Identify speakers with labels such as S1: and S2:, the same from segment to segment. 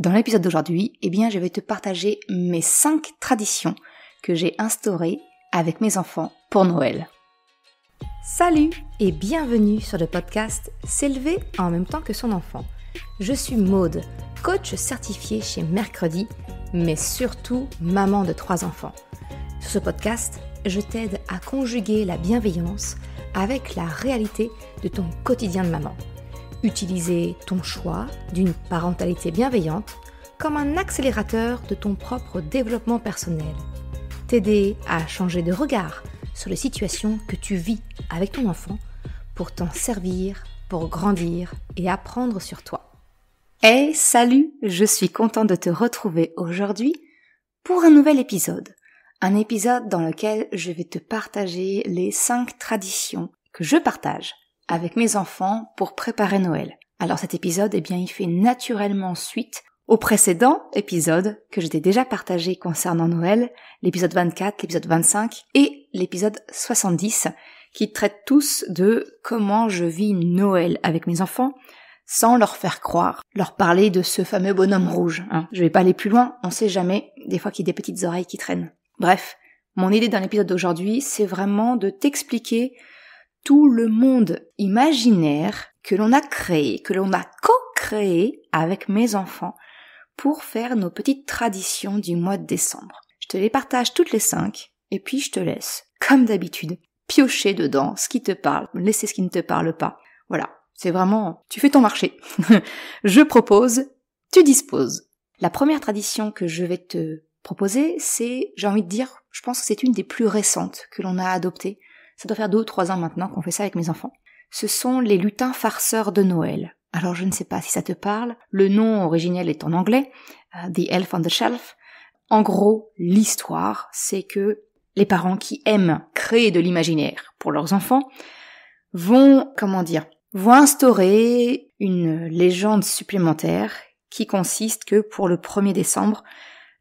S1: Dans l'épisode d'aujourd'hui, je vais te partager mes 5 traditions que j'ai instaurées avec mes enfants pour Noël. Salut et bienvenue sur le podcast S'élever en même temps que son enfant. Je suis Maude, coach certifié chez Mercredi, mais surtout maman de 3 enfants. Sur ce podcast, je t'aide à conjuguer la bienveillance avec la réalité de ton quotidien de maman. Utiliser ton choix d'une parentalité bienveillante comme un accélérateur de ton propre développement personnel. T'aider à changer de regard sur les situations que tu vis avec ton enfant pour t'en servir, pour grandir et apprendre sur toi. Hey, salut! Je suis contente de te retrouver aujourd'hui pour un nouvel épisode. Un épisode dans lequel je vais te partager les 5 traditions que je partage avec mes enfants pour préparer Noël. Alors cet épisode, il fait naturellement suite au précédent épisode que je t'ai déjà partagé concernant Noël, l'épisode 24, l'épisode 25 et l'épisode 70, qui traitent tous de comment je vis Noël avec mes enfants, sans leur faire croire, leur parler de ce fameux bonhomme rouge. Je vais pas aller plus loin, on sait jamais, des fois qu'il y a des petites oreilles qui traînent. Bref, mon idée dans l'épisode d'aujourd'hui, c'est vraiment de t'expliquer tout le monde imaginaire que l'on a créé, que l'on a co-créé avec mes enfants pour faire nos petites traditions du mois de décembre. Je te les partage toutes les 5 et puis je te laisse, comme d'habitude, piocher dedans ce qui te parle, laisser ce qui ne te parle pas. Voilà, c'est vraiment, tu fais ton marché. Je propose, tu disposes. La première tradition que je vais te proposer, c'est, j'ai envie de dire, je pense que c'est une des plus récentes que l'on a adoptées. Ça doit faire 2 ou 3 ans maintenant qu'on fait ça avec mes enfants. Ce sont les lutins farceurs de Noël. Alors je ne sais pas si ça te parle. Le nom originel est en anglais, The Elf on the Shelf. En gros, l'histoire, c'est que les parents qui aiment créer de l'imaginaire pour leurs enfants vont instaurer une légende supplémentaire qui consiste que pour le 1er décembre,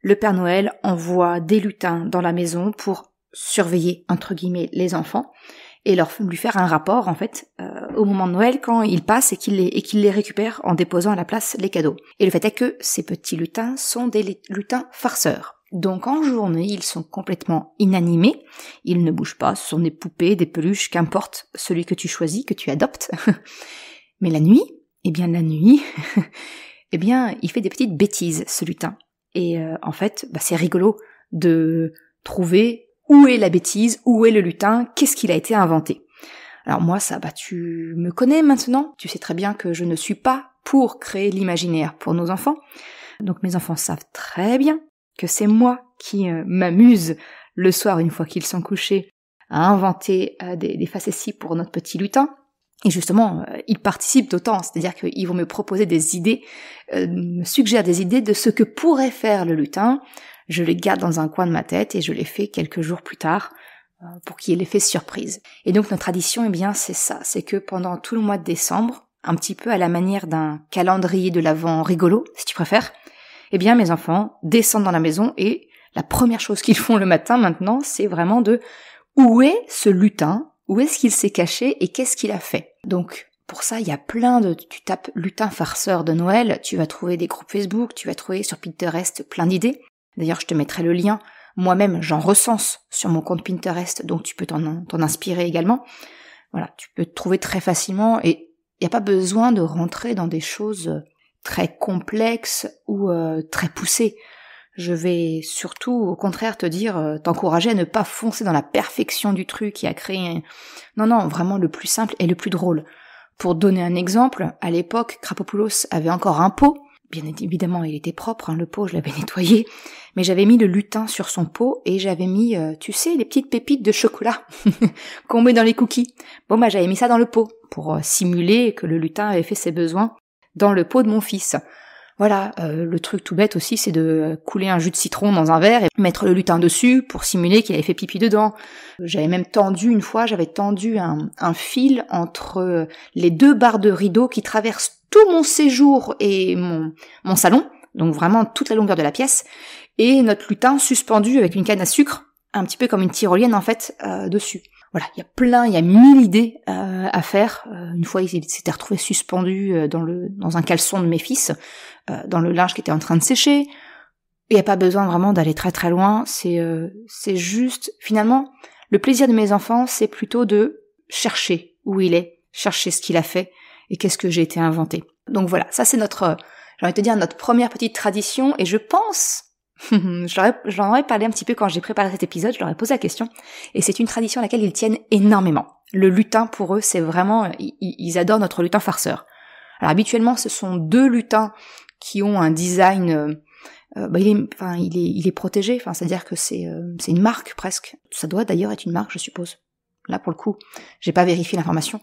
S1: le Père Noël envoie des lutins dans la maison pour surveiller, entre guillemets, les enfants et lui faire un rapport, au moment de Noël quand ils passent et qu'il les récupère en déposant à la place les cadeaux. Et le fait est que ces petits lutins sont des lutins farceurs. Donc en journée, ils sont complètement inanimés, ils ne bougent pas, ce sont des poupées, des peluches, qu'importe celui que tu choisis, que tu adoptes. Mais la nuit, il fait des petites bêtises, ce lutin. Et c'est rigolo de trouver où est la bêtise, où est le lutin, qu'est-ce qu'il a été inventé. Alors moi, tu me connais maintenant, tu sais très bien que je ne suis pas pour créer l'imaginaire pour nos enfants. Donc mes enfants savent très bien que c'est moi qui m'amuse le soir, une fois qu'ils sont couchés, à inventer des facéties pour notre petit lutin. Et justement, ils participent d'autant, c'est-à-dire qu'ils vont me proposer des idées, me suggèrent des idées de ce que pourrait faire le lutin. Je les garde dans un coin de ma tête et je les fais quelques jours plus tard pour qu'il y ait l'effet surprise. Et donc notre tradition, c'est ça, c'est que pendant tout le mois de décembre, un petit peu à la manière d'un calendrier de l'Avent rigolo, si tu préfères, mes enfants descendent dans la maison et la première chose qu'ils font le matin maintenant, c'est vraiment où est ce lutin, où est-ce qu'il s'est caché et qu'est-ce qu'il a fait. Donc pour ça, il y a tu tapes lutin farceur de Noël, tu vas trouver des groupes Facebook, tu vas trouver sur Pinterest plein d'idées. D'ailleurs, je te mettrai le lien. Moi-même, j'en recense sur mon compte Pinterest, donc tu peux t'en inspirer également. Voilà, tu peux te trouver très facilement et il n'y a pas besoin de rentrer dans des choses très complexes ou très poussées. Je vais surtout, au contraire, t'encourager à ne pas foncer dans la perfection du truc et à créer Non, vraiment le plus simple et le plus drôle. Pour donner un exemple, à l'époque, Krapopoulos avait encore un pot. Bien évidemment, il était propre, le pot, je l'avais nettoyé, mais j'avais mis le lutin sur son pot et j'avais mis, les petites pépites de chocolat qu'on met dans les cookies. J'avais mis ça dans le pot pour simuler que le lutin avait fait ses besoins dans le pot de mon fils. Voilà, le truc tout bête aussi, c'est de couler un jus de citron dans un verre et mettre le lutin dessus pour simuler qu'il avait fait pipi dedans. J'avais même tendu un fil entre les 2 barres de rideaux qui traversent tout mon séjour et mon salon, donc vraiment toute la longueur de la pièce, et notre lutin suspendu avec une canne à sucre, un petit peu comme une tyrolienne dessus. Voilà, il y a 1000 idées à faire. Une fois, il s'était retrouvé suspendu dans un caleçon de mes fils, dans le linge qui était en train de sécher. Il n'y a pas besoin vraiment d'aller très très loin. C'est juste, finalement, le plaisir de mes enfants, c'est plutôt de chercher où il est, chercher ce qu'il a fait et qu'est-ce que j'ai été inventé. Donc voilà, ça c'est notre première petite tradition, et je pense, j'en aurais parlé un petit peu quand j'ai préparé cet épisode, je leur ai posé la question, et c'est une tradition à laquelle ils tiennent énormément. Le lutin, pour eux, c'est vraiment, ils adorent notre lutin farceur. Alors habituellement, ce sont 2 lutins qui ont un design, il est protégé, c'est-à-dire que c'est une marque presque. Ça doit d'ailleurs être une marque, je suppose. Là, pour le coup, j'ai pas vérifié l'information.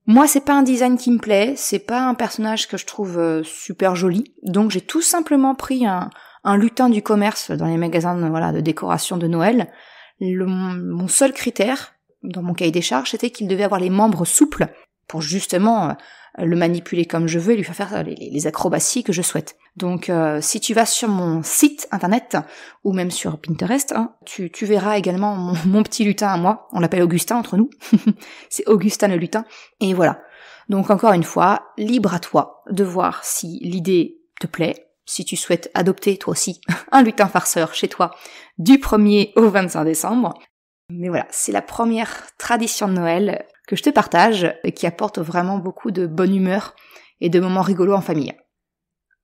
S1: Moi, c'est pas un design qui me plaît, c'est pas un personnage que je trouve super joli, donc j'ai tout simplement pris un lutin du commerce dans les magasins de décoration de Noël. Mon seul critère dans mon cahier des charges, c'était qu'il devait avoir les membres souples pour justement le manipuler comme je veux et lui faire les acrobaties que je souhaite. Donc si tu vas sur mon site internet ou même sur Pinterest, tu verras également mon petit lutin à moi. On l'appelle Augustin entre nous. C'est Augustin le lutin. Et voilà. Donc encore une fois, libre à toi de voir si l'idée te plaît. Si tu souhaites adopter toi aussi un lutin farceur chez toi du 1er au 25 décembre. Mais voilà, c'est la première tradition de Noël que je te partage et qui apporte vraiment beaucoup de bonne humeur et de moments rigolos en famille.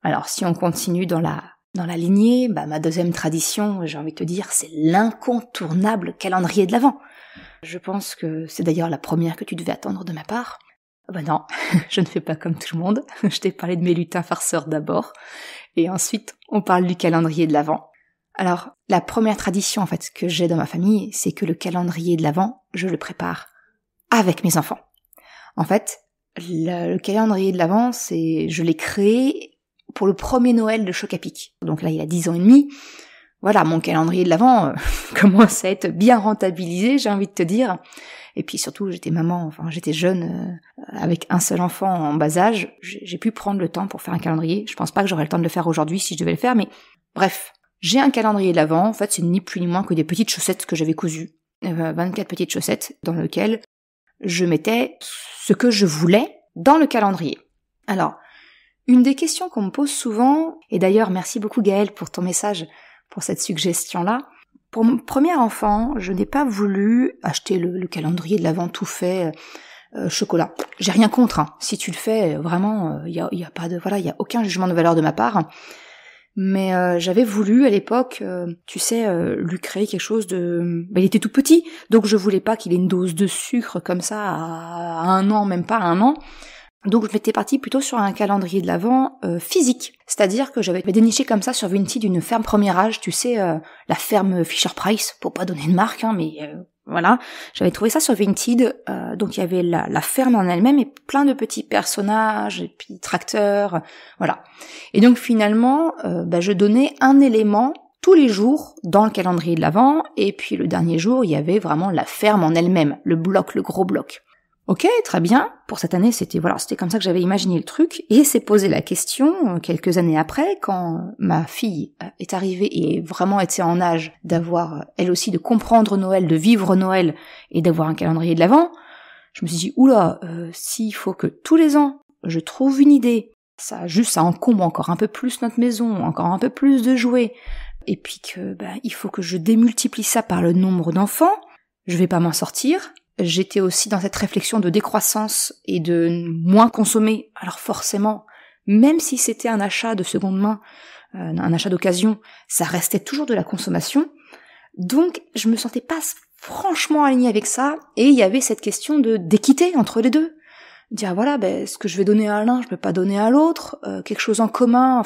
S1: Alors si on continue dans la lignée, ma deuxième tradition, j'ai envie de te dire, c'est l'incontournable calendrier de l'Avent. Je pense que c'est d'ailleurs la première que tu devais attendre de ma part. Non, je ne fais pas comme tout le monde. Je t'ai parlé de mes lutins farceurs d'abord, et ensuite on parle du calendrier de l'Avent. Alors, la première tradition en fait que j'ai dans ma famille, c'est que le calendrier de l'Avent, je le prépare avec mes enfants. En fait, le calendrier de l'Avent, je l'ai créé pour le premier Noël de Choc à Pic. Donc là, il y a 10 ans et demi. Voilà, mon calendrier de l'Avent commence à être bien rentabilisé, j'ai envie de te dire. Et puis surtout, j'étais jeune, avec un seul enfant en bas âge. J'ai pu prendre le temps pour faire un calendrier. Je pense pas que j'aurais le temps de le faire aujourd'hui si je devais le faire, mais bref. J'ai un calendrier de l'Avent, en fait, c'est ni plus ni moins que des petites chaussettes que j'avais cousues. 24 petites chaussettes dans lesquelles je mettais ce que je voulais dans le calendrier. Alors, une des questions qu'on me pose souvent, et d'ailleurs merci beaucoup Gaëlle pour ton message, pour cette suggestion-là, pour mon premier enfant, je n'ai pas voulu acheter le calendrier de l'Avent tout fait, chocolat. J'ai rien contre, si tu le fais, vraiment, il y a aucun jugement de valeur de ma part. Mais j'avais voulu à l'époque, lui créer quelque chose de... il était tout petit, donc je voulais pas qu'il ait une dose de sucre comme ça à 1 an, même pas à 1 an. Donc je m'étais partie plutôt sur un calendrier de l'Avent physique. C'est-à-dire que j'avais déniché comme ça sur Vinted une ferme premier âge, la ferme Fisher-Price, pour pas donner de marque, voilà, j'avais trouvé ça sur Vinted, donc il y avait la ferme en elle-même et plein de petits personnages, et puis tracteurs, voilà. Et donc finalement, je donnais un élément tous les jours dans le calendrier de l'Avent, et puis le dernier jour, il y avait vraiment la ferme en elle-même, le gros bloc. Ok, très bien. Pour cette année, c'était comme ça que j'avais imaginé le truc. Et s'est posé la question, quelques années après, quand ma fille est arrivée et vraiment était en âge d'avoir, elle aussi, de comprendre Noël, de vivre Noël et d'avoir un calendrier de l'Avent, je me suis dit, s'il faut que tous les ans, je trouve une idée, ça encombre encore un peu plus notre maison, encore un peu plus de jouets, et puis que, il faut que je démultiplie ça par le nombre d'enfants, je vais pas m'en sortir. J'étais aussi dans cette réflexion de décroissance et de moins consommer. Alors forcément, même si c'était un achat de seconde main, un achat d'occasion, ça restait toujours de la consommation. Donc je me sentais pas franchement alignée avec ça, et il y avait cette question d'équité entre les deux. Dire ce que je vais donner à l'un, je peux pas donner à l'autre, quelque chose en commun,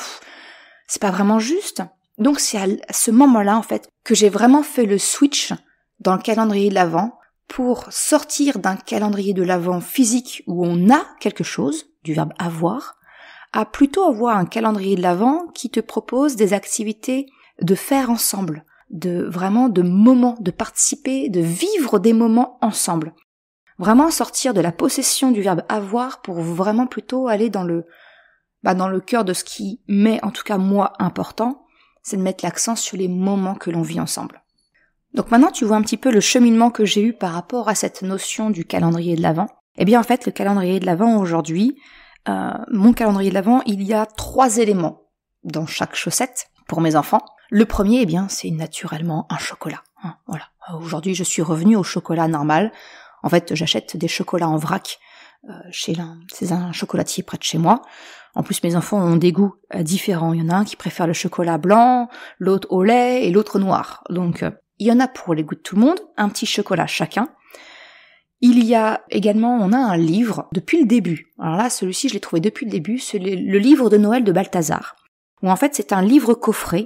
S1: c'est pas vraiment juste. Donc c'est à ce moment-là en fait que j'ai vraiment fait le switch dans le calendrier de l'Avent, pour sortir d'un calendrier de l'Avent physique où on a quelque chose, du verbe avoir, à plutôt avoir un calendrier de l'Avent qui te propose des activités de faire ensemble, de moments, de participer, de vivre des moments ensemble. Vraiment sortir de la possession du verbe avoir pour vraiment plutôt aller dans le cœur de ce qui m'est, en tout cas moi, important, c'est de mettre l'accent sur les moments que l'on vit ensemble. Donc maintenant, tu vois un petit peu le cheminement que j'ai eu par rapport à cette notion du calendrier de l'Avent. Eh bien, en fait, le calendrier de l'Avent aujourd'hui, mon calendrier de l'Avent, il y a 3 éléments dans chaque chaussette pour mes enfants. Le premier, eh bien, c'est naturellement un chocolat. Voilà. Aujourd'hui, je suis revenue au chocolat normal. En fait, j'achète des chocolats en vrac c'est un chocolatier près de chez moi. En plus, mes enfants ont des goûts différents. Il y en a un qui préfère le chocolat blanc, l'autre au lait et l'autre noir. Donc, il y en a pour les goûts de tout le monde, un petit chocolat chacun. Il y a également, on a un livre depuis le début. Alors là, celui-ci, je l'ai trouvé depuis le début, c'est le livre de Noël de Balthazar. Où en fait, c'est un livre coffret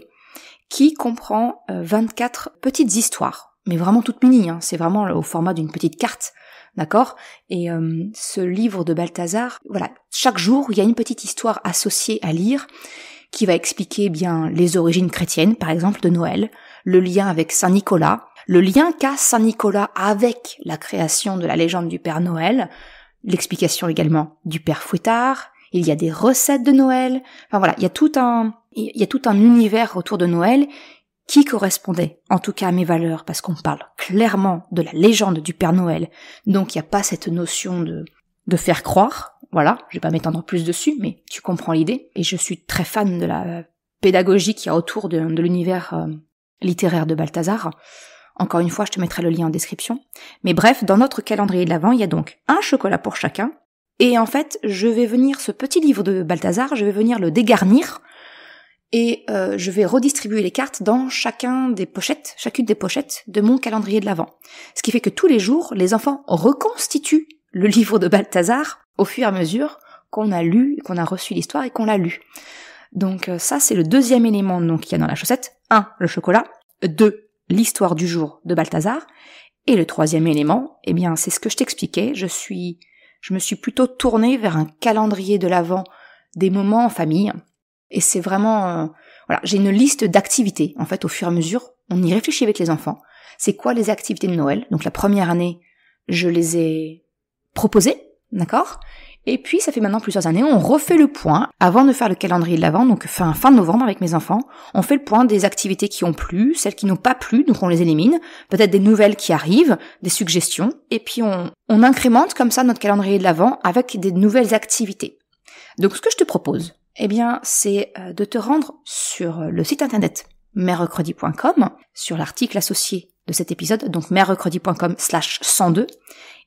S1: qui comprend 24 petites histoires. Mais vraiment toutes mini, c'est vraiment au format d'une petite carte. D'accord ? Et ce livre de Balthazar, voilà, chaque jour, il y a une petite histoire associée à lire qui va expliquer bien les origines chrétiennes, par exemple, de Noël, le lien avec Saint Nicolas, le lien qu'a Saint Nicolas avec la création de la légende du Père Noël, l'explication également du Père Fouettard, il y a des recettes de Noël, enfin voilà, il y a tout un univers autour de Noël qui correspondait, en tout cas à mes valeurs, parce qu'on parle clairement de la légende du Père Noël, donc il n'y a pas cette notion de faire croire, voilà, je vais pas m'étendre plus dessus, mais tu comprends l'idée, et je suis très fan de la pédagogie qu'il y a autour de l'univers littéraire de Balthazar. Encore une fois, je te mettrai le lien en description. Mais bref, dans notre calendrier de l'Avent, il y a donc un chocolat pour chacun, et en fait, je vais venir, ce petit livre de Balthazar, je vais venir le dégarnir, et je vais redistribuer les cartes dans chacune des pochettes de mon calendrier de l'Avent. Ce qui fait que tous les jours, les enfants reconstituent le livre de Balthazar au fur et à mesure qu'on a lu, qu'on a reçu l'histoire et qu'on l'a lu. Donc ça, c'est le deuxième élément donc qu'il y a dans la chaussette. 1, le chocolat. 2, l'histoire du jour de Balthazar. Et le troisième élément, eh bien, c'est ce que je t'expliquais. Je me suis plutôt tournée vers un calendrier de l'Avent des moments en famille. Et c'est vraiment, voilà, j'ai une liste d'activités. En fait, au fur et à mesure, on y réfléchit avec les enfants. C'est quoi les activités de Noël ? Donc la première année, je les ai proposées, d'accord ? Et puis, ça fait maintenant plusieurs années, on refait le point, avant de faire le calendrier de l'Avent, donc fin novembre avec mes enfants, on fait le point des activités qui ont plu, celles qui n'ont pas plu, donc on les élimine, peut-être des nouvelles qui arrivent, des suggestions, et puis on incrémente comme ça notre calendrier de l'Avent avec des nouvelles activités. Donc ce que je te propose, eh bien, c'est de te rendre sur le site internet merecredi.com, sur l'article associé de cet épisode, donc merecredi.com/102,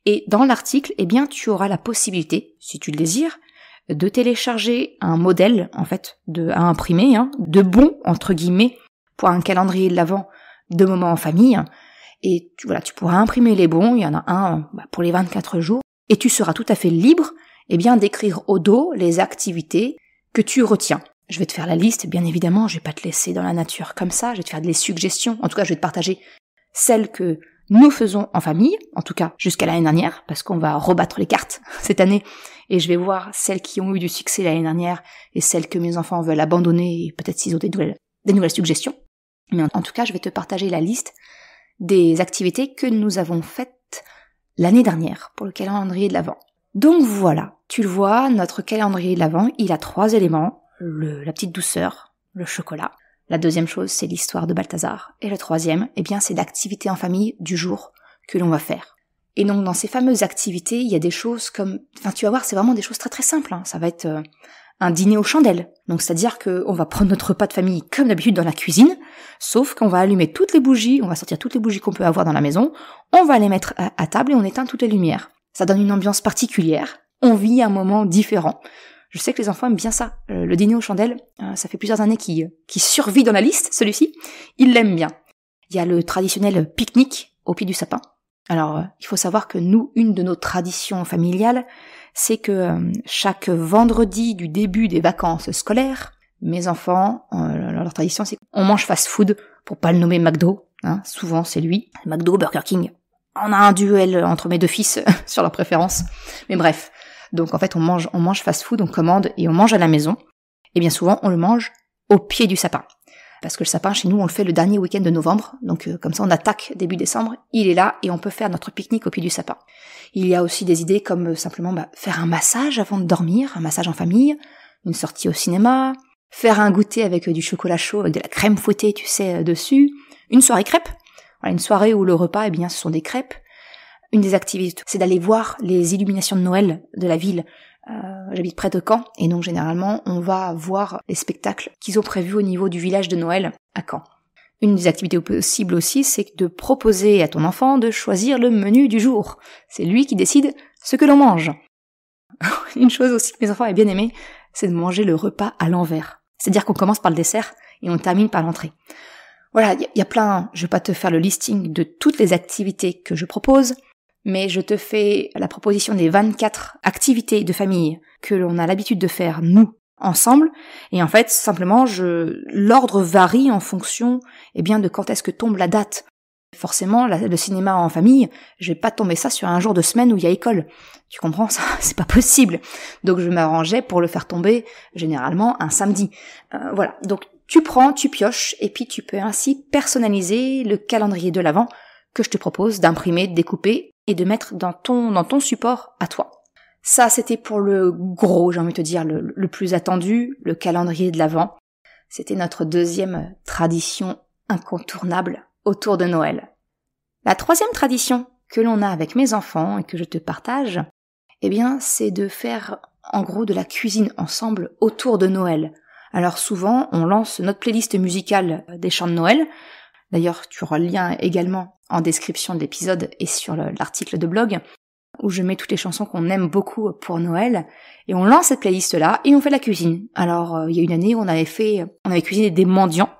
S1: et dans l'article, eh bien, tu auras la possibilité, si tu le désires, de télécharger un modèle, en fait, à imprimer, de bon, entre guillemets, pour un calendrier de l'Avent de moments en famille. Et tu pourras imprimer les bons, il y en a un pour les 24 jours, et tu seras tout à fait libre, eh bien, d'écrire au dos les activités que tu retiens. Je vais te faire la liste, bien évidemment, je vais pas te laisser dans la nature comme ça, je vais te faire des suggestions, en tout cas, je vais te partager celles que nous faisons en famille, en tout cas jusqu'à l'année dernière, parce qu'on va rebattre les cartes cette année, et je vais voir celles qui ont eu du succès l'année dernière, et celles que mes enfants veulent abandonner, et peut-être s'ils ont des nouvelles suggestions. Mais en tout cas, je vais te partager la liste des activités que nous avons faites l'année dernière pour le calendrier de l'Avent. Donc voilà, tu le vois, notre calendrier de l'Avent, il a 3 éléments, la petite douceur, le chocolat. La deuxième chose, c'est l'histoire de Balthazar. Et le troisième, eh bien, c'est l'activité en famille du jour que l'on va faire. Et donc, dans ces fameuses activités, il y a des choses comme, tu vas voir, c'est vraiment des choses très très simples, Ça va être un dîner aux chandelles. Donc, c'est-à-dire qu'on va prendre notre repas de famille comme d'habitude dans la cuisine, sauf qu'on va allumer toutes les bougies, on va sortir toutes les bougies qu'on peut avoir dans la maison, on va les mettre à table et on éteint toutes les lumières. Ça donne une ambiance particulière. On vit un moment différent. Je sais que les enfants aiment bien ça. Le dîner aux chandelles, ça fait plusieurs années qu'il survit dans la liste, celui-ci. Ils l'aiment bien. Il y a le traditionnel pique-nique au pied du sapin. Alors, il faut savoir que nous, une de nos traditions familiales, c'est que chaque vendredi du début des vacances scolaires, mes enfants, leur tradition, c'est qu'on mange fast-food, pour pas le nommer McDo. Souvent, c'est lui. McDo, Burger King. On a un duel entre mes 2 fils sur leurs préférences. Mais bref. Donc en fait, on mange fast-food, on commande et on mange à la maison. Et bien souvent, on le mange au pied du sapin. Parce que le sapin, chez nous, on le fait le dernier week-end de novembre. Donc comme ça, on attaque début décembre. Il est là et on peut faire notre pique-nique au pied du sapin. Il y a aussi des idées comme simplement faire un massage avant de dormir, un massage en famille, une sortie au cinéma, faire un goûter avec du chocolat chaud, avec de la crème fouettée, dessus, une soirée crêpes. Voilà, une soirée où le repas, eh bien, ce sont des crêpes. Une des activités, c'est d'aller voir les illuminations de Noël de la ville. J'habite près de Caen, et donc généralement, on va voir les spectacles qu'ils ont prévus au niveau du village de Noël à Caen. Une des activités possibles aussi, c'est de proposer à ton enfant de choisir le menu du jour. C'est lui qui décide ce que l'on mange. Une chose aussi que mes enfants avaient bien aimé, c'est de manger le repas à l'envers. C'est-à-dire qu'on commence par le dessert et on termine par l'entrée. Voilà, il y a plein, je vais pas te faire le listing de toutes les activités que je propose, mais je te fais la proposition des 24 activités de famille que l'on a l'habitude de faire, nous, ensemble, et en fait, simplement, l'ordre varie en fonction, de quand est-ce que tombe la date. Forcément, le cinéma en famille, je vais pas tomber ça sur un jour de semaine où il y a école. Tu comprends ça? C'est pas possible. Donc je m'arrangeais pour le faire tomber, généralement, un samedi. Voilà. Donc tu prends, tu pioches, et puis tu peux ainsi personnaliser le calendrier de l'Avent que je te propose d'imprimer, de découper et de mettre dans ton support à toi. Ça, c'était pour le gros, j'ai envie de te dire, le plus attendu, le calendrier de l'Avent. C'était notre deuxième tradition incontournable autour de Noël. La troisième tradition que l'on a avec mes enfants et que je te partage, c'est de faire en gros de la cuisine ensemble autour de Noël. Alors souvent, on lance notre playlist musicale des chants de Noël. D'ailleurs, tu auras le lien également en description de l'épisode et sur l'article de blog, où je mets toutes les chansons qu'on aime beaucoup pour Noël, et on lance cette playlist-là, et on fait de la cuisine. Alors, il y a une année où on avait cuisiné des mendiants,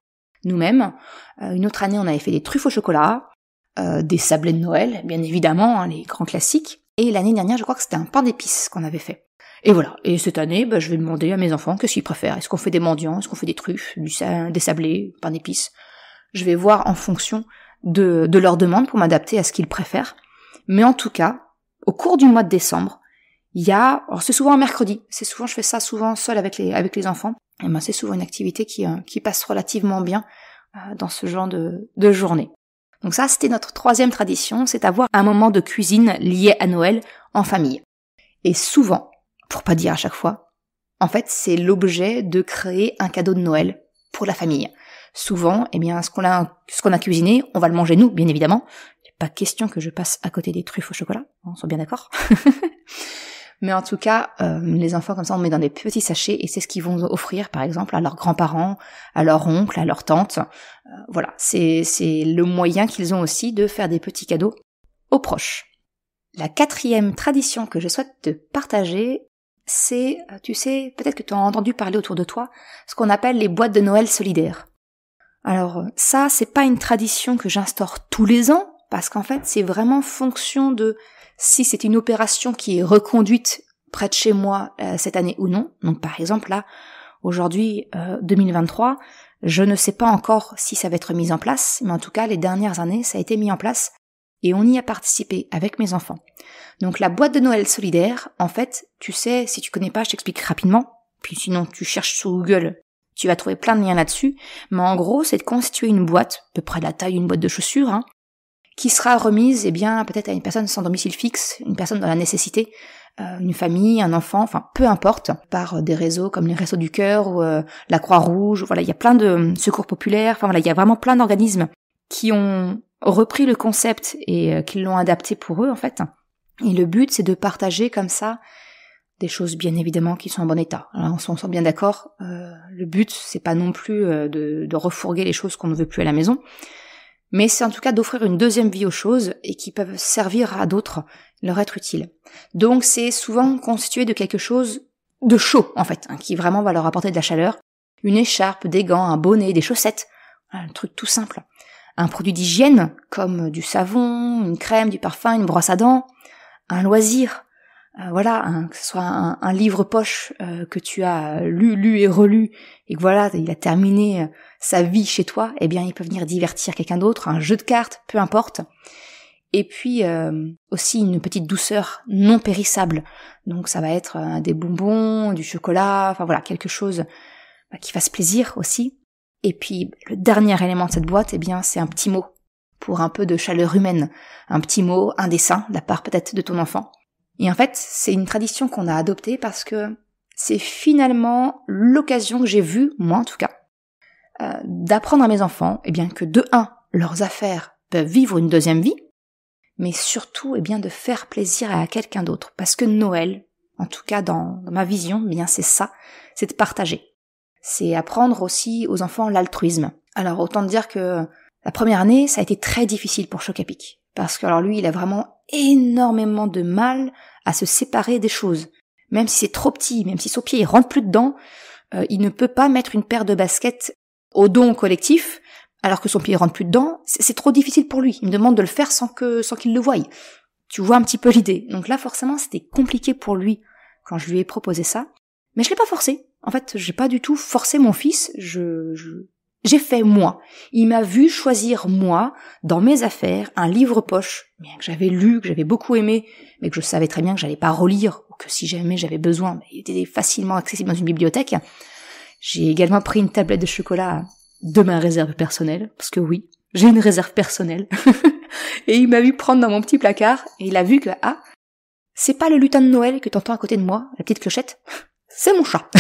S1: nous-mêmes. Une autre année, on avait fait des truffes au chocolat, des sablés de Noël, bien évidemment, les grands classiques. Et l'année dernière, je crois que c'était un pain d'épices qu'on avait fait. Et voilà. Et cette année, je vais demander à mes enfants qu'est-ce qu'ils préfèrent. Est-ce qu'on fait des mendiants? Est-ce qu'on fait des truffes, des sablés, pain d'épices? Je vais voir en fonction de leurs demandes pour m'adapter à ce qu'ils préfèrent. Mais en tout cas, au cours du mois de décembre, alors c'est souvent un mercredi, je fais ça souvent seul avec les enfants, et c'est souvent une activité qui passe relativement bien dans ce genre de journée. Donc ça, c'était notre troisième tradition, c'est avoir un moment de cuisine lié à Noël en famille. Et souvent, pour pas dire à chaque fois, en fait, c'est l'objet de créer un cadeau de Noël pour la famille. Souvent, ce qu'on a cuisiné, on va le manger nous, bien évidemment. Pas question que je passe à côté des truffes au chocolat, on soit bien d'accord. Mais en tout cas, les enfants comme ça, on met dans des petits sachets et c'est ce qu'ils vont offrir, par exemple, à leurs grands-parents, à leurs oncles, à leurs tantes. Voilà, c'est le moyen qu'ils ont aussi de faire des petits cadeaux aux proches. La quatrième tradition que je souhaite te partager, c'est, tu sais, peut-être que tu as entendu parler autour de toi, ce qu'on appelle les boîtes de Noël solidaires. Alors ça, c'est pas une tradition que j'instaure tous les ans, parce qu'en fait, c'est vraiment fonction de si c'est une opération qui est reconduite près de chez moi cette année ou non. Donc par exemple là, aujourd'hui 2023, je ne sais pas encore si ça va être mis en place, mais en tout cas les dernières années, ça a été mis en place et on y a participé avec mes enfants. Donc la boîte de Noël solidaire, en fait, tu sais, si tu connais pas, je t'explique rapidement, puis sinon tu cherches sur Google, tu vas trouver plein de liens là-dessus, mais en gros, c'est de constituer une boîte, à peu près de la taille d'une boîte de chaussures, qui sera remise, peut-être à une personne sans domicile fixe, une personne dans la nécessité, une famille, un enfant, enfin, peu importe, par des réseaux comme les Restos du Cœur ou la Croix-Rouge, voilà, il y a plein de secours populaires, enfin voilà, il y a vraiment plein d'organismes qui ont repris le concept et qui l'ont adapté pour eux, en fait. Et le but, c'est de partager comme ça des choses bien évidemment qui sont en bon état. Alors, on s'en sent bien d'accord, le but, c'est pas non plus de refourguer les choses qu'on ne veut plus à la maison, mais c'est en tout cas d'offrir une deuxième vie aux choses et qui peuvent servir à d'autres, leur être utiles. Donc c'est souvent constitué de quelque chose de chaud en fait, qui vraiment va leur apporter de la chaleur. Une écharpe, des gants, un bonnet, des chaussettes, un truc tout simple. Un produit d'hygiène comme du savon, une crème, du parfum, une brosse à dents, un loisir, que ce soit un livre poche que tu as lu et relu et que voilà, il a terminé sa vie chez toi, il peut venir divertir quelqu'un d'autre, un jeu de cartes, peu importe. Et puis aussi une petite douceur non périssable. Donc ça va être des bonbons, du chocolat, enfin voilà, quelque chose qui fasse plaisir aussi. Et puis le dernier élément de cette boîte, c'est un petit mot pour un peu de chaleur humaine, un petit mot, un dessin de la part peut-être de ton enfant. Et en fait, c'est une tradition qu'on a adoptée parce que c'est finalement l'occasion que j'ai vue, moi en tout cas, d'apprendre à mes enfants, que de 1, leurs affaires peuvent vivre une deuxième vie, mais surtout de faire plaisir à quelqu'un d'autre. Parce que Noël, en tout cas dans ma vision, c'est ça, c'est de partager. C'est apprendre aussi aux enfants l'altruisme. Alors autant dire que la première année, ça a été très difficile pour Chocapic. Parce que alors lui, il a vraiment énormément de mal à se séparer des choses. Même si c'est trop petit, même si son pied il rentre plus dedans, il ne peut pas mettre une paire de baskets au don collectif, alors que son pied rentre plus dedans, c'est trop difficile pour lui. Il me demande de le faire sans qu'il le voie. Tu vois un petit peu l'idée. Donc là, forcément, c'était compliqué pour lui quand je lui ai proposé ça. Mais je l'ai pas forcé. En fait, j'ai pas du tout forcé mon fils. J'ai fait moi. Il m'a vu choisir moi, dans mes affaires, un livre poche, bien que j'avais lu, que j'avais beaucoup aimé, mais que je savais très bien que j'allais pas relire, ou que si jamais j'avais besoin, il était facilement accessible dans une bibliothèque. J'ai également pris une tablette de chocolat de ma réserve personnelle, parce que oui, j'ai une réserve personnelle. Et il m'a vu prendre dans mon petit placard, et il a vu que, c'est pas le lutin de Noël que t'entends à côté de moi, la petite clochette, c'est mon chat.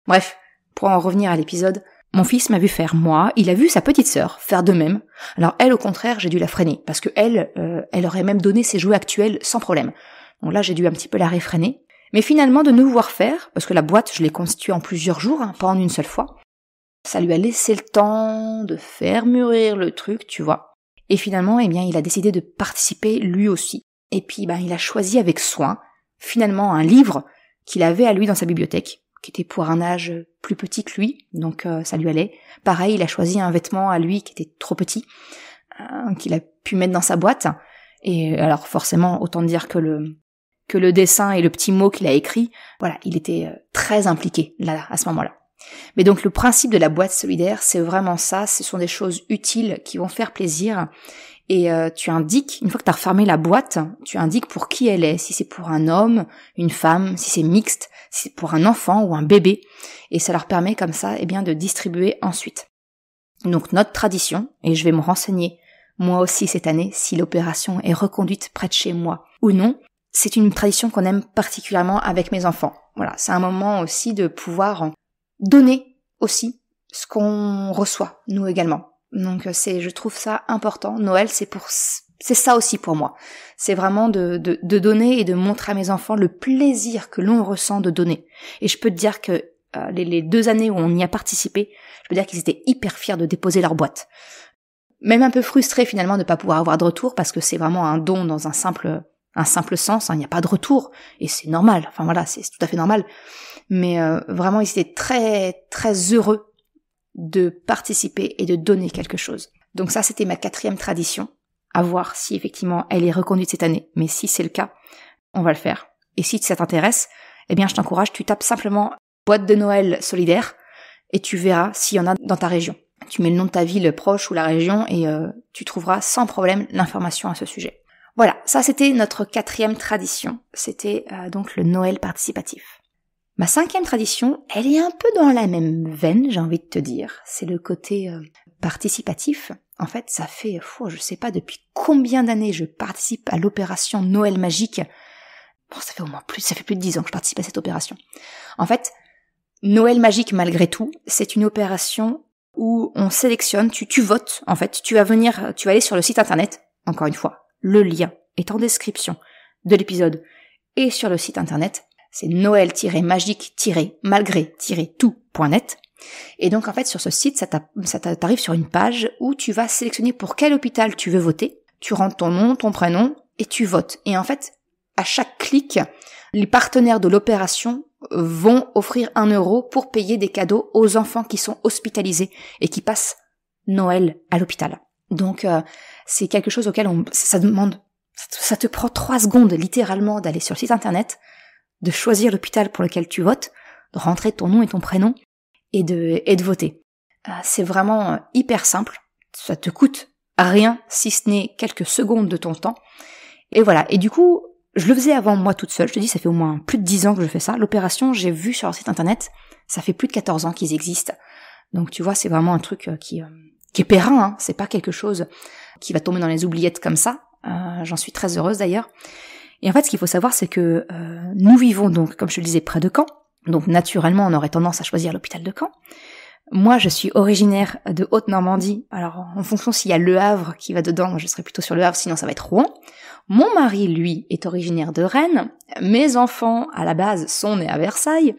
S1: Bref, pour en revenir à l'épisode, mon fils m'a vu faire moi, il a vu sa petite sœur faire de même. Alors elle, au contraire, j'ai dû la freiner, parce que elle aurait même donné ses jouets actuels sans problème. Donc là, j'ai dû un petit peu la réfréner. Mais finalement, de nous voir faire, parce que la boîte, je l'ai constituée en plusieurs jours, pas en une seule fois, ça lui a laissé le temps de faire mûrir le truc, tu vois. Et finalement, il a décidé de participer lui aussi. Et puis, il a choisi avec soin, finalement, un livre qu'il avait à lui dans sa bibliothèque, qui était pour un âge plus petit que lui, donc ça lui allait. Pareil, il a choisi un vêtement à lui qui était trop petit, qu'il a pu mettre dans sa boîte. Et alors forcément, autant dire que le dessin et le petit mot qu'il a écrit, voilà, il était très impliqué là, à ce moment-là. Mais donc le principe de la boîte solidaire, c'est vraiment ça, ce sont des choses utiles qui vont faire plaisir. Et tu indiques, une fois que tu as refermé la boîte, tu indiques pour qui elle est, si c'est pour un homme, une femme, si c'est mixte, si c'est pour un enfant ou un bébé. Et ça leur permet comme ça de distribuer ensuite. Donc notre tradition, et je vais me renseigner moi aussi cette année si l'opération est reconduite près de chez moi ou non, c'est une tradition qu'on aime particulièrement avec mes enfants. Voilà, c'est un moment aussi de pouvoir donner aussi ce qu'on reçoit, nous également. Donc je trouve ça important. Noël, c'est ça aussi pour moi. C'est vraiment de donner et de montrer à mes enfants le plaisir que l'on ressent de donner. Et je peux te dire que les 2 années où on y a participé, je peux dire qu'ils étaient hyper fiers de déposer leur boîte. Même un peu frustrés finalement de ne pas pouvoir avoir de retour parce que c'est vraiment un don dans un simple sens. Il n'y a pas de retour et c'est normal. Enfin voilà, c'est tout à fait normal. Mais vraiment, ils étaient très très heureux de participer et de donner quelque chose. Donc ça, c'était ma 4e tradition, à voir si effectivement elle est reconduite cette année. Mais si c'est le cas, on va le faire. Et si ça t'intéresse, je t'encourage, tu tapes simplement boîte de Noël solidaire et tu verras s'il y en a dans ta région. Tu mets le nom de ta ville proche ou la région et tu trouveras sans problème l'information à ce sujet. Voilà, ça c'était notre 4e tradition. C'était donc le Noël participatif. Ma 5e tradition, elle est un peu dans la même veine, j'ai envie de te dire. C'est le côté participatif. En fait, ça fait, je sais pas depuis combien d'années je participe à l'opération Noël magique. Bon, ça fait plus de 10 ans que je participe à cette opération. En fait, Noël magique malgré tout, c'est une opération où on sélectionne, tu votes, en fait. Tu vas aller sur le site internet, encore une fois. Le lien est en description de l'épisode et sur le site internet. C'est noël-magique-malgré-tout.net. Et donc en fait sur ce site, ça t'arrive sur une page où tu vas sélectionner pour quel hôpital tu veux voter. Tu rentres ton nom, ton prénom et tu votes. Et en fait, à chaque clic, les partenaires de l'opération vont offrir 1 euro pour payer des cadeaux aux enfants qui sont hospitalisés et qui passent Noël à l'hôpital. Donc c'est quelque chose auquel ça te prend 3 secondes littéralement d'aller sur le site internet, de choisir l'hôpital pour lequel tu votes, de rentrer ton nom et ton prénom et de voter. C'est vraiment hyper simple, ça te coûte rien si ce n'est quelques secondes de ton temps. Et voilà, et du coup, je le faisais avant moi toute seule, je te dis ça fait au moins plus de 10 ans que je fais ça. L'opération, j'ai vu sur leur site internet, ça fait plus de 14 ans qu'ils existent. Donc tu vois, c'est vraiment un truc qui est périn, c'est pas quelque chose qui va tomber dans les oubliettes comme ça. J'en suis très heureuse d'ailleurs. Et en fait, ce qu'il faut savoir, c'est que nous vivons donc, comme je le disais, près de Caen. Donc naturellement, on aurait tendance à choisir l'hôpital de Caen. Moi, je suis originaire de Haute-Normandie. Alors, en fonction s'il y a Le Havre qui va dedans, moi je serai plutôt sur Le Havre, sinon ça va être Rouen. Mon mari, lui, est originaire de Rennes. Mes enfants, à la base, sont nés à Versailles.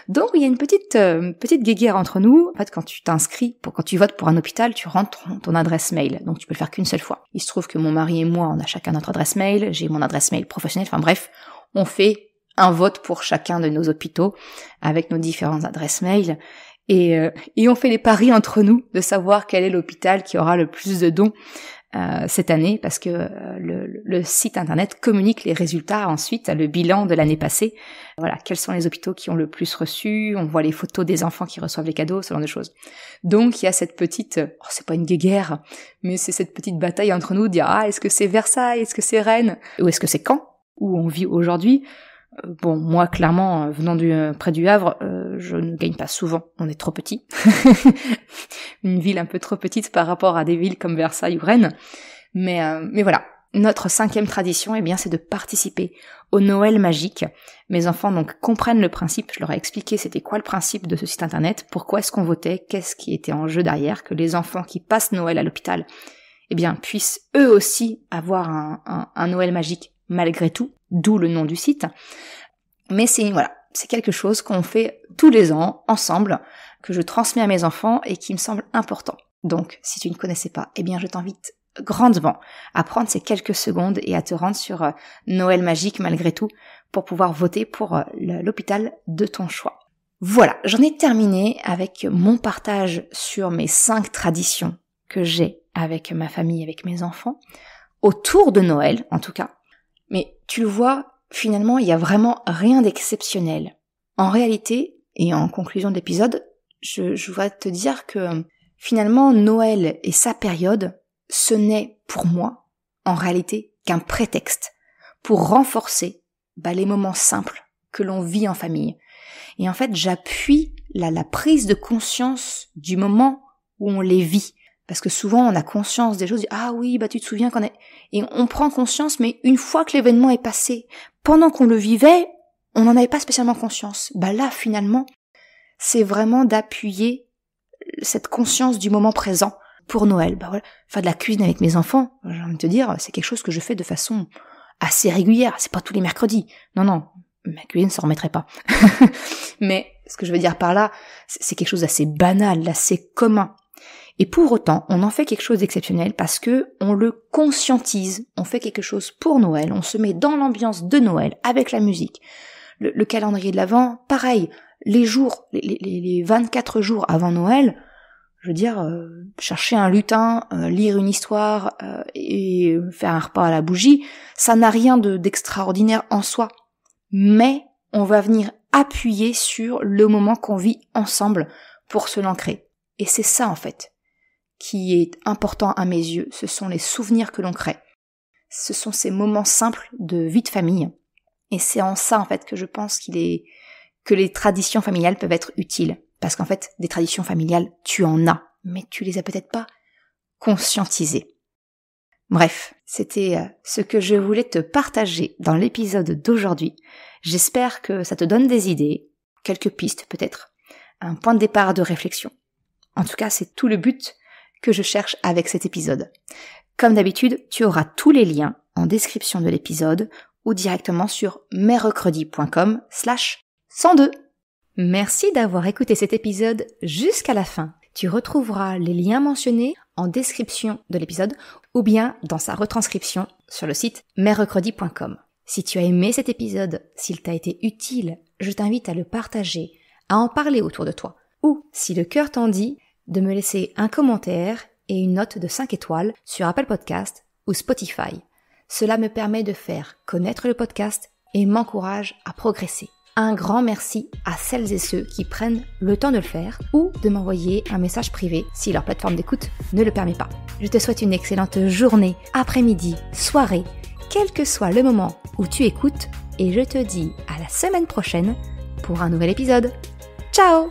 S1: Donc, il y a une petite guéguerre entre nous. En fait, quand tu votes pour un hôpital, tu rentres ton adresse mail. Donc, tu peux le faire qu'une seule fois. Il se trouve que mon mari et moi, on a chacun notre adresse mail. J'ai mon adresse mail professionnelle. Enfin bref, on fait un vote pour chacun de nos hôpitaux avec nos différentes adresses mail. Et on fait les paris entre nous de savoir quel est l'hôpital qui aura le plus de dons cette année, parce que le site internet communique les résultats ensuite, le bilan de l'année passée. Voilà, quels sont les hôpitaux qui ont le plus reçu, on voit les photos des enfants qui reçoivent les cadeaux, ce genre de choses. Donc il y a cette petite, c'est pas une guéguerre, mais c'est cette petite bataille entre nous de dire est-ce que c'est Versailles, est-ce que c'est Rennes, ou est-ce que c'est Caen, où on vit aujourd'hui. Bon, moi, clairement, venant près du Havre, je ne gagne pas souvent. On est trop petit. Une ville un peu trop petite par rapport à des villes comme Versailles ou Rennes. Mais voilà. Notre 5e tradition, c'est de participer au Noël magique. Mes enfants, donc, comprennent le principe. Je leur ai expliqué c'était quoi le principe de ce site internet, pourquoi est-ce qu'on votait, qu'est-ce qui était en jeu derrière, que les enfants qui passent Noël à l'hôpital, puissent eux aussi avoir un Noël magique malgré tout, d'où le nom du site. Mais c'est quelque chose qu'on fait tous les ans, ensemble, que je transmets à mes enfants et qui me semble important. Donc, si tu ne connaissais pas, je t'invite grandement à prendre ces quelques secondes et à te rendre sur Noël magique malgré tout pour pouvoir voter pour l'hôpital de ton choix. Voilà, j'en ai terminé avec mon partage sur mes 5 traditions que j'ai avec ma famille, avec mes enfants, autour de Noël en tout cas. Mais tu le vois, finalement, il y a vraiment rien d'exceptionnel. En réalité, et en conclusion de l'épisode, je voudrais te dire que finalement, Noël et sa période, ce n'est pour moi, en réalité, qu'un prétexte pour renforcer les moments simples que l'on vit en famille. Et en fait, j'appuie la prise de conscience du moment où on les vit. Parce que souvent, on a conscience des choses, ah oui, tu te souviens et on prend conscience, mais une fois que l'événement est passé, pendant qu'on le vivait, on n'en avait pas spécialement conscience. Là, finalement, c'est vraiment d'appuyer cette conscience du moment présent pour Noël. Faire de la cuisine avec mes enfants, j'ai envie de te dire, c'est quelque chose que je fais de façon assez régulière, c'est pas tous les mercredis. Non, ma cuisine s'en remettrait pas. Mais ce que je veux dire par là, c'est quelque chose d'assez banal, d'assez commun. Et pour autant, on en fait quelque chose d'exceptionnel parce que on le conscientise, on fait quelque chose pour Noël, on se met dans l'ambiance de Noël avec la musique. Le calendrier de l'Avent, pareil, les 24 jours avant Noël, je veux dire, chercher un lutin, lire une histoire et faire un repas à la bougie, ça n'a rien d'extraordinaire en soi. Mais on va venir appuyer sur le moment qu'on vit ensemble pour se l'ancrer. Et c'est ça en fait qui est important à mes yeux, ce sont les souvenirs que l'on crée. Ce sont ces moments simples de vie de famille. Et c'est en ça en fait que je pense que les traditions familiales peuvent être utiles. Parce qu'en fait, des traditions familiales, tu en as, mais tu les as peut-être pas conscientisées. Bref, c'était ce que je voulais te partager dans l'épisode d'aujourd'hui. J'espère que ça te donne des idées, quelques pistes peut-être, un point de départ de réflexion. En tout cas, c'est tout le but que je cherche avec cet épisode. Comme d'habitude, tu auras tous les liens en description de l'épisode ou directement sur merrecredi.com/102. Merci d'avoir écouté cet épisode jusqu'à la fin. Tu retrouveras les liens mentionnés en description de l'épisode ou bien dans sa retranscription sur le site merrecredi.com. Si tu as aimé cet épisode, s'il t'a été utile, je t'invite à le partager, à en parler autour de toi. Ou, si le cœur t'en dit, de me laisser un commentaire et une note de 5 étoiles sur Apple Podcast ou Spotify. Cela me permet de faire connaître le podcast et m'encourage à progresser. Un grand merci à celles et ceux qui prennent le temps de le faire ou de m'envoyer un message privé si leur plateforme d'écoute ne le permet pas. Je te souhaite une excellente journée, après-midi, soirée, quel que soit le moment où tu écoutes et je te dis à la semaine prochaine pour un nouvel épisode. Ciao!